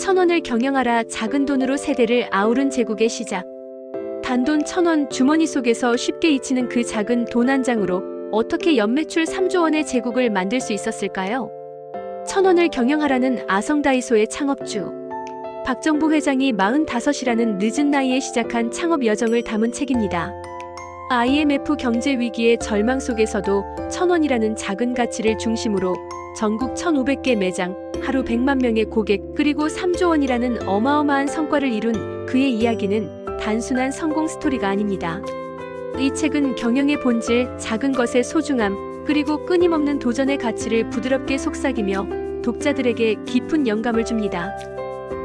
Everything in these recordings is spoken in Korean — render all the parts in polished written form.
1,000원을 경영하라. 작은 돈으로 세대를 아우른 제국의 시작. 단돈 1,000원 주머니 속에서 쉽게 잊히는 그 작은 돈 한 장으로 어떻게 연매출 3조 원의 제국을 만들 수 있었을까요? 1,000원을 경영하라는 아성다이소의 창업주 박정부 회장이 45이라는 늦은 나이에 시작한 창업 여정을 담은 책입니다. IMF 경제 위기의 절망 속에서도 1,000원이라는 작은 가치를 중심으로 전국 1,500개 매장, 하루 100만 명의 고객, 그리고 3조 원이라는 어마어마한 성과를 이룬 그의 이야기는 단순한 성공 스토리가 아닙니다. 이 책은 경영의 본질, 작은 것의 소중함, 그리고 끊임없는 도전의 가치를 부드럽게 속삭이며 독자들에게 깊은 영감을 줍니다.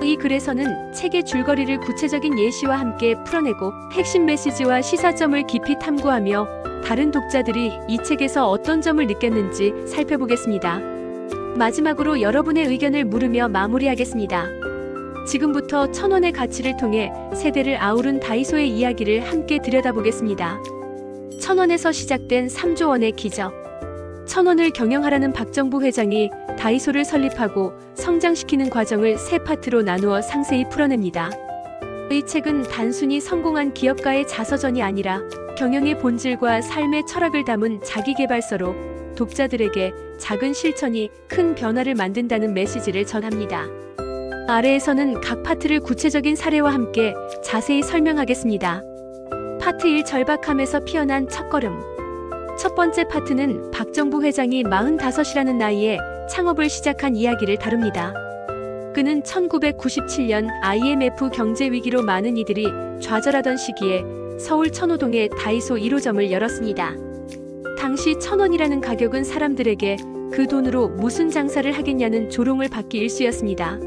이 글에서는 책의 줄거리를 구체적인 예시와 함께 풀어내고 핵심 메시지와 시사점을 깊이 탐구하며 다른 독자들이 이 책에서 어떤 점을 느꼈는지 살펴보겠습니다. 마지막으로 여러분의 의견을 물으며 마무리하겠습니다. 지금부터 1,000원의 가치를 통해 세대를 아우른 다이소의 이야기를 함께 들여다보겠습니다. 1,000원에서 시작된 3조 원의 기적. 1,000원을 경영하라는 박정부 회장이 다이소를 설립하고 성장시키는 과정을 세 파트로 나누어 상세히 풀어냅니다. 이 책은 단순히 성공한 기업가의 자서전이 아니라 경영의 본질과 삶의 철학을 담은 자기계발서로 독자들에게 작은 실천이 큰 변화를 만든다는 메시지를 전합니다. 아래에서는 각 파트를 구체적인 사례와 함께 자세히 설명하겠습니다. 파트 1 절박함에서 피어난 첫걸음. 첫 번째 파트는 박정부 회장이 45이라는 나이에 창업을 시작한 이야기를 다룹니다. 그는 1997년 IMF 경제 위기로 많은 이들이 좌절하던 시기에 서울 천호동에 다이소 1호점을 열었습니다. 당시 1,000원이라는 가격은 사람들에게 그 돈으로 무슨 장사를 하겠냐는 조롱을 받기 일쑤였습니다.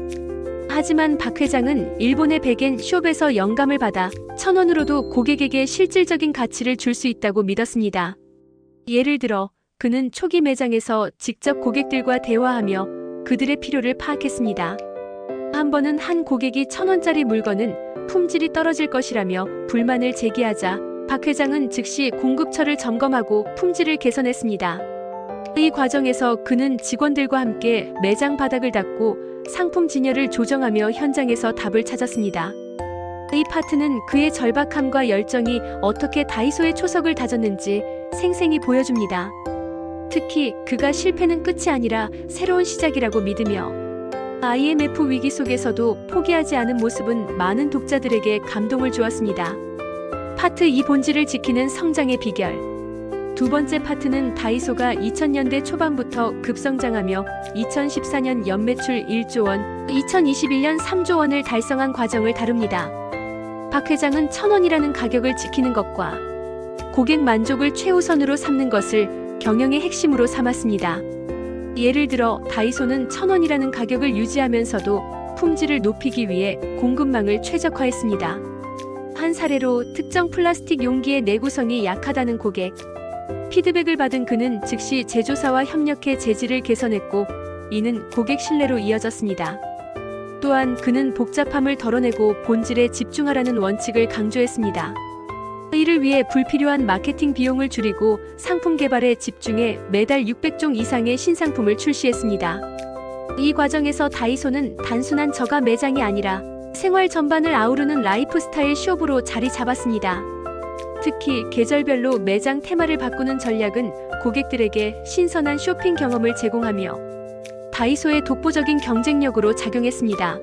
하지만 박 회장은 일본의 백엔 숍에서 영감을 받아 1,000원으로도 고객에게 실질적인 가치를 줄 수 있다고 믿었습니다. 예를 들어 그는 초기 매장에서 직접 고객들과 대화하며 그들의 필요를 파악했습니다. 한 번은 한 고객이 1,000원짜리 물건은 품질이 떨어질 것이라며 불만을 제기하자 박 회장은 즉시 공급처를 점검하고 품질을 개선했습니다. 이 과정에서 그는 직원들과 함께 매장 바닥을 닦고 상품 진열을 조정하며 현장에서 답을 찾았습니다. 이 파트는 그의 절박함과 열정이 어떻게 다이소의 초석을 다졌는지 생생히 보여줍니다. 특히 그가 실패는 끝이 아니라 새로운 시작이라고 믿으며 IMF 위기 속에서도 포기하지 않은 모습은 많은 독자들에게 감동을 주었습니다. 파트 2 본질을 지키는 성장의 비결. 두 번째 파트는 다이소가 2000년대 초반부터 급성장하며 2014년 연매출 1조 원, 2021년 3조 원을 달성한 과정을 다룹니다. 박 회장은 1,000원이라는 가격을 지키는 것과 고객 만족을 최우선으로 삼는 것을 경영의 핵심으로 삼았습니다. 예를 들어 다이소는 1,000원이라는 가격을 유지하면서도 품질을 높이기 위해 공급망을 최적화했습니다. 한 사례로 특정 플라스틱 용기의 내구성이 약하다는 고객 피드백을 받은 그는 즉시 제조사와 협력해 재질을 개선했고 이는 고객 신뢰로 이어졌습니다. 또한 그는 복잡함을 덜어내고 본질에 집중하라는 원칙을 강조했습니다. 이를 위해 불필요한 마케팅 비용을 줄이고 상품 개발에 집중해 매달 600종 이상의 신상품을 출시했습니다. 이 과정에서 다이소는 단순한 저가 매장이 아니라 생활 전반을 아우르는 라이프스타일 숍으로 자리 잡았습니다. 특히 계절별로 매장 테마를 바꾸는 전략은 고객들에게 신선한 쇼핑 경험을 제공하며 다이소의 독보적인 경쟁력으로 작용했습니다.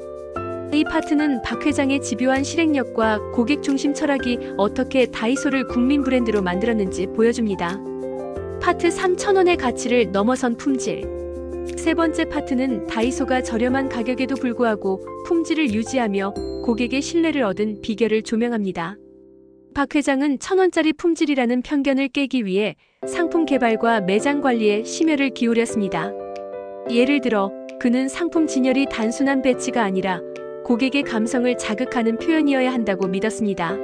이 파트는 박 회장의 집요한 실행력과 고객 중심 철학이 어떻게 다이소를 국민 브랜드로 만들었는지 보여줍니다. 파트 3 1,000원의 가치를 넘어선 품질. 세 번째 파트는 다이소가 저렴한 가격에도 불구하고 품질을 유지하며 고객의 신뢰를 얻은 비결을 조명합니다. 박 회장은 1,000원짜리 품질이라는 편견을 깨기 위해 상품 개발과 매장 관리에 심혈을 기울였습니다. 예를 들어 그는 상품 진열이 단순한 배치가 아니라 고객의 감성을 자극하는 표현이어야 한다고 믿었습니다.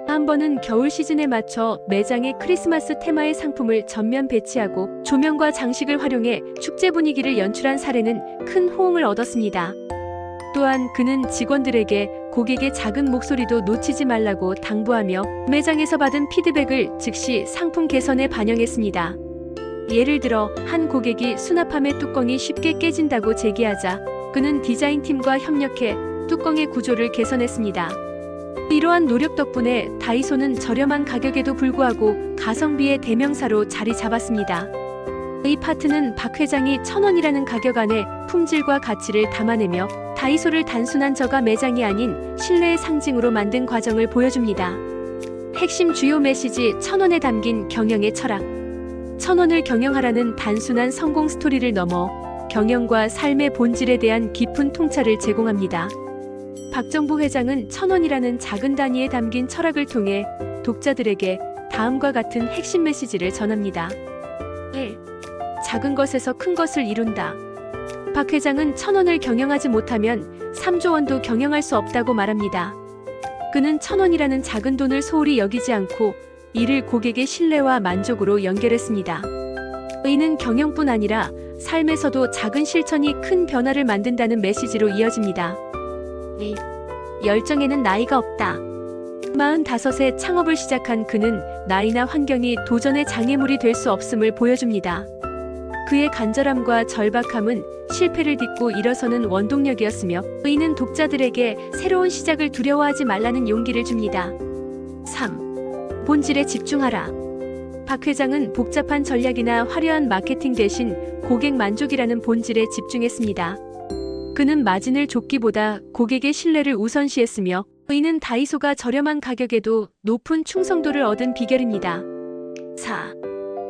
한 번은 겨울 시즌에 맞춰 매장에 크리스마스 테마의 상품을 전면 배치하고 조명과 장식을 활용해 축제 분위기를 연출한 사례는 큰 호응을 얻었습니다. 또한 그는 직원들에게 고객의 작은 목소리도 놓치지 말라고 당부하며 매장에서 받은 피드백을 즉시 상품 개선에 반영했습니다. 예를 들어 한 고객이 수납함의 뚜껑이 쉽게 깨진다고 제기하자 그는 디자인팀과 협력해 뚜껑의 구조를 개선했습니다. 이러한 노력 덕분에 다이소는 저렴한 가격에도 불구하고 가성비의 대명사로 자리 잡았습니다. 이 파트는 박 회장이 1,000원이라는 가격 안에 품질과 가치를 담아내며 다이소를 단순한 저가 매장이 아닌 신뢰의 상징으로 만든 과정을 보여줍니다. 핵심 주요 메시지 1,000원에 담긴 경영의 철학. 1,000원을 경영하라는 단순한 성공 스토리를 넘어 경영과 삶의 본질에 대한 깊은 통찰을 제공합니다. 박정부 회장은 1,000원이라는 작은 단위에 담긴 철학을 통해 독자들에게 다음과 같은 핵심 메시지를 전합니다. 1. 작은 것에서 큰 것을 이룬다. 박 회장은 1,000원을 경영하지 못하면 3조 원도 경영할 수 없다고 말합니다. 그는 1,000원이라는 작은 돈을 소홀히 여기지 않고 이를 고객의 신뢰와 만족으로 연결했습니다. 이는 경영뿐 아니라 삶에서도 작은 실천이 큰 변화를 만든다는 메시지로 이어집니다. 2. 열정에는 나이가 없다. 45세 창업을 시작한 그는 나이나 환경이 도전의 장애물이 될 수 없음을 보여줍니다. 그의 간절함과 절박함은 실패를 딛고 일어서는 원동력이었으며 이는 독자들에게 새로운 시작을 두려워하지 말라는 용기를 줍니다. 3. 본질에 집중하라. 박 회장은 복잡한 전략이나 화려한 마케팅 대신 고객 만족이라는 본질에 집중했습니다. 그는 마진을 쫓기보다 고객의 신뢰를 우선시했으며 이는 다이소가 저렴한 가격에도 높은 충성도를 얻은 비결입니다. 4.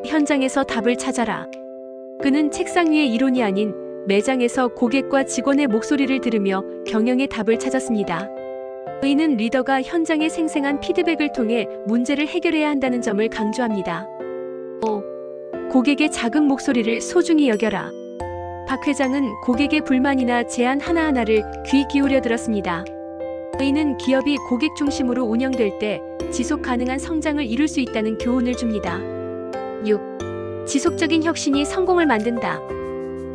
현장에서 답을 찾아라. 그는 책상 위의 이론이 아닌 매장에서 고객과 직원의 목소리를 들으며 경영의 답을 찾았습니다. 이는 리더가 현장의 생생한 피드백을 통해 문제를 해결해야 한다는 점을 강조합니다. 5. 고객의 작은 목소리를 소중히 여겨라. 박 회장은 고객의 불만이나 제안 하나하나를 귀 기울여 들었습니다. 이는 기업이 고객 중심으로 운영될 때 지속 가능한 성장을 이룰 수 있다는 교훈을 줍니다. 6. 지속적인 혁신이 성공을 만든다.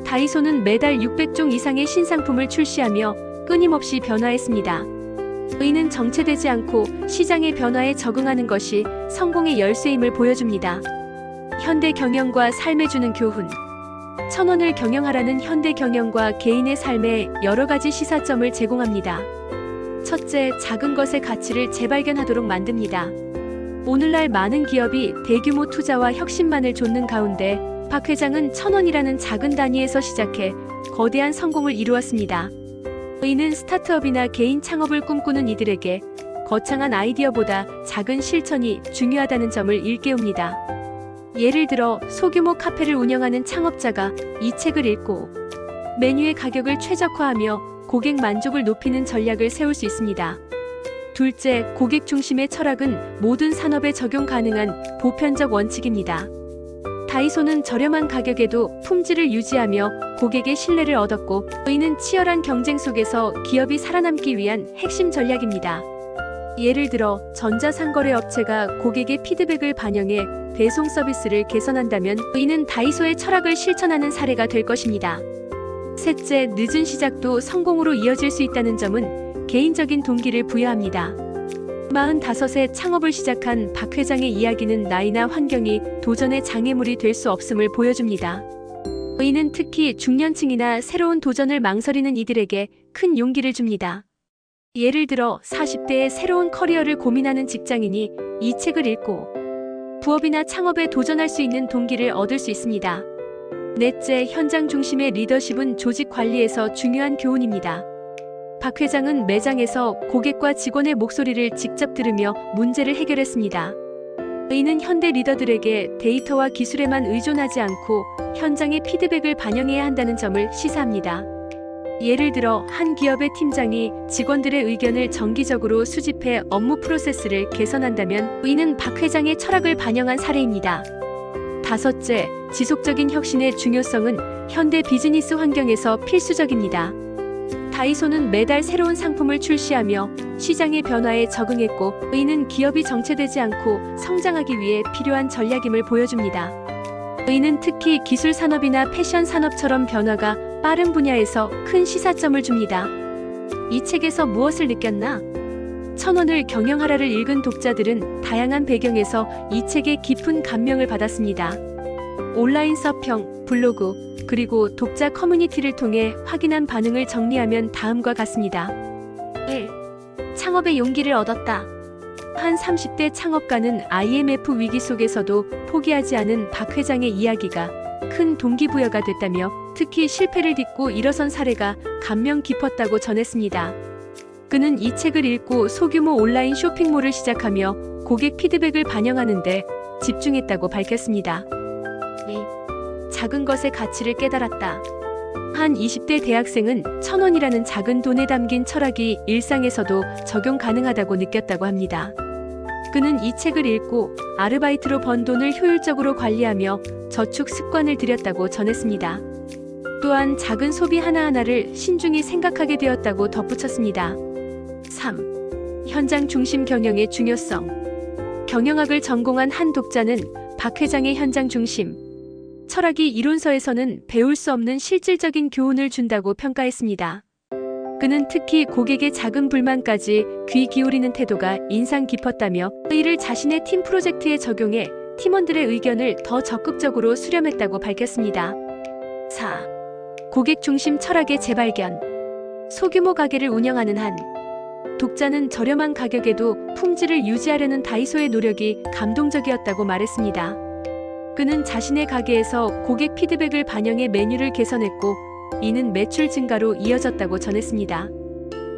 다이소는 매달 600종 이상의 신상품을 출시하며 끊임없이 변화했습니다. 이는 정체되지 않고 시장의 변화에 적응하는 것이 성공의 열쇠임을 보여줍니다. 현대 경영과 삶에 주는 교훈. 1,000원을 경영하라는 현대 경영과 개인의 삶에 여러 가지 시사점을 제공합니다. 첫째, 작은 것의 가치를 재발견하도록 만듭니다. 오늘날 많은 기업이 대규모 투자와 혁신만을 좇는 가운데 박 회장은 1,000원이라는 작은 단위에서 시작해 거대한 성공을 이루었습니다. 이는 스타트업이나 개인 창업을 꿈꾸는 이들에게 거창한 아이디어보다 작은 실천이 중요하다는 점을 일깨웁니다. 예를 들어 소규모 카페를 운영하는 창업자가 이 책을 읽고 메뉴의 가격을 최적화하며 고객 만족을 높이는 전략을 세울 수 있습니다. 둘째, 고객 중심의 철학은 모든 산업에 적용 가능한 보편적 원칙입니다. 다이소는 저렴한 가격에도 품질을 유지하며 고객의 신뢰를 얻었고 이는 치열한 경쟁 속에서 기업이 살아남기 위한 핵심 전략입니다. 예를 들어 전자상거래 업체가 고객의 피드백을 반영해 배송 서비스를 개선한다면 이는 다이소의 철학을 실천하는 사례가 될 것입니다. 셋째, 늦은 시작도 성공으로 이어질 수 있다는 점은 개인적인 동기를 부여합니다. 45세 창업을 시작한 박 회장의 이야기는 나이나 환경이 도전의 장애물이 될 수 없음을 보여줍니다. 이는 특히 중년층이나 새로운 도전을 망설이는 이들에게 큰 용기를 줍니다. 예를 들어 40대의 새로운 커리어를 고민하는 직장인이 이 책을 읽고 부업이나 창업에 도전할 수 있는 동기를 얻을 수 있습니다. 넷째, 현장 중심의 리더십은 조직 관리에서 중요한 교훈입니다. 박 회장은 매장에서 고객과 직원의 목소리를 직접 들으며 문제를 해결했습니다. 이는 현대 리더들에게 데이터와 기술에만 의존하지 않고 현장의 피드백을 반영해야 한다는 점을 시사합니다. 예를 들어 한 기업의 팀장이 직원들의 의견을 정기적으로 수집해 업무 프로세스를 개선한다면 이는 박 회장의 철학을 반영한 사례입니다. 다섯째, 지속적인 혁신의 중요성은 현대 비즈니스 환경에서 필수적입니다. 다이소는 매달 새로운 상품을 출시하며 시장의 변화에 적응했고 이는 기업이 정체되지 않고 성장하기 위해 필요한 전략임을 보여줍니다. 이는 특히 기술 산업이나 패션 산업처럼 변화가 빠른 분야에서 큰 시사점을 줍니다. 이 책에서 무엇을 느꼈나? 1,000원을 경영하라를 읽은 독자들은 다양한 배경에서 이 책에 깊은 감명을 받았습니다. 온라인 서평, 블로그, 그리고 독자 커뮤니티를 통해 확인한 반응을 정리하면 다음과 같습니다. 1. 창업의 용기를 얻었다. 한 30대 창업가는 IMF 위기 속에서도 포기하지 않은 박 회장의 이야기가 큰 동기부여가 됐다며 특히 실패를 딛고 일어선 사례가 감명 깊었다고 전했습니다. 그는 이 책을 읽고 소규모 온라인 쇼핑몰을 시작하며 고객 피드백을 반영하는 데 집중했다고 밝혔습니다. 2. 작은 것의 가치를 깨달았다. 한 20대 대학생은 1,000원이라는 작은 돈에 담긴 철학이 일상에서도 적용 가능하다고 느꼈다고 합니다. 그는 이 책을 읽고 아르바이트로 번 돈을 효율적으로 관리하며 저축 습관을 들였다고 전했습니다. 또한 작은 소비 하나하나를 신중히 생각하게 되었다고 덧붙였습니다. 3. 현장 중심 경영의 중요성. 경영학을 전공한 한 독자는 박 회장의 현장 중심 철학이 이론서에서는 배울 수 없는 실질적인 교훈을 준다고 평가했습니다. 그는 특히 고객의 작은 불만까지 귀 기울이는 태도가 인상 깊었다며 이를 자신의 팀 프로젝트에 적용해 팀원들의 의견을 더 적극적으로 수렴했다고 밝혔습니다. 4. 고객 중심 철학의 재발견. 소규모 가게를 운영하는 한 독자는 저렴한 가격에도 품질을 유지하려는 다이소의 노력이 감동적이었다고 말했습니다. 그는 자신의 가게에서 고객 피드백을 반영해 메뉴를 개선했고 이는 매출 증가로 이어졌다고 전했습니다.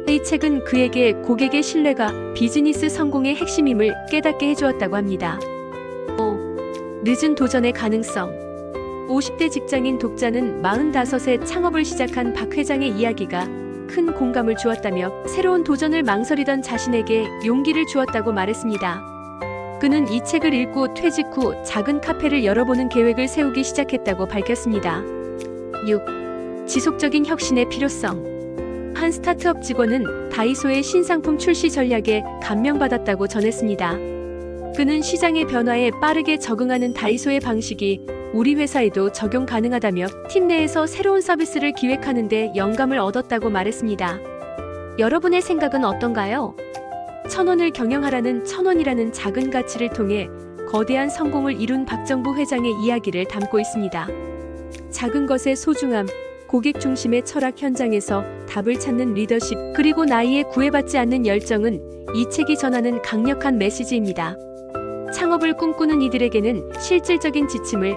이 책은 그에게 고객의 신뢰가 비즈니스 성공의 핵심임을 깨닫게 해주었다고 합니다. 5. 늦은 도전의 가능성. 50대 직장인 독자는 45세 창업을 시작한 박 회장의 이야기가 큰 공감을 주었다며 새로운 도전을 망설이던 자신에게 용기를 주었다고 말했습니다. 그는 이 책을 읽고 퇴직 후 작은 카페를 열어보는 계획을 세우기 시작했다고 밝혔습니다. 6. 지속적인 혁신의 필요성. 한 스타트업 직원은 다이소의 신상품 출시 전략에 감명받았다고 전했습니다. 그는 시장의 변화에 빠르게 적응하는 다이소의 방식이 우리 회사에도 적용 가능하다며 팀 내에서 새로운 서비스를 기획하는 데 영감을 얻었다고 말했습니다. 여러분의 생각은 어떤가요? 1,000원을 경영하라는 1,000원이라는 작은 가치를 통해 거대한 성공을 이룬 박정부 회장의 이야기를 담고 있습니다. 작은 것의 소중함, 고객 중심의 철학 현장에서 답을 찾는 리더십, 그리고 나이에 구애받지 않는 열정은 이 책이 전하는 강력한 메시지입니다. 창업을 꿈꾸는 이들에게는 실질적인 지침을,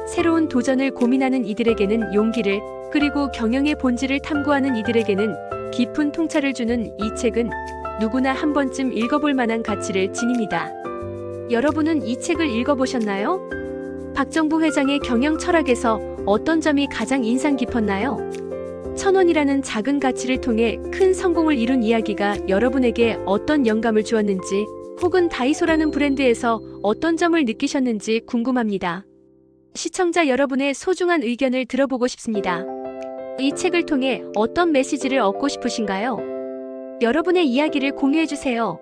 새로운 도전을 고민하는 이들에게는 용기를, 그리고 경영의 본질을 탐구하는 이들에게는 깊은 통찰을 주는 이 책은 누구나 한 번쯤 읽어볼 만한 가치를 지닙니다. 여러분은 이 책을 읽어보셨나요? 박정부 회장의 경영 철학에서 어떤 점이 가장 인상 깊었나요? 1,000원이라는 작은 가치를 통해 큰 성공을 이룬 이야기가 여러분에게 어떤 영감을 주었는지, 혹은 다이소라는 브랜드에서 어떤 점을 느끼셨는지 궁금합니다. 시청자 여러분의 소중한 의견을 들어보고 싶습니다. 이 책을 통해 어떤 메시지를 얻고 싶으신가요? 여러분의 이야기를 공유해주세요.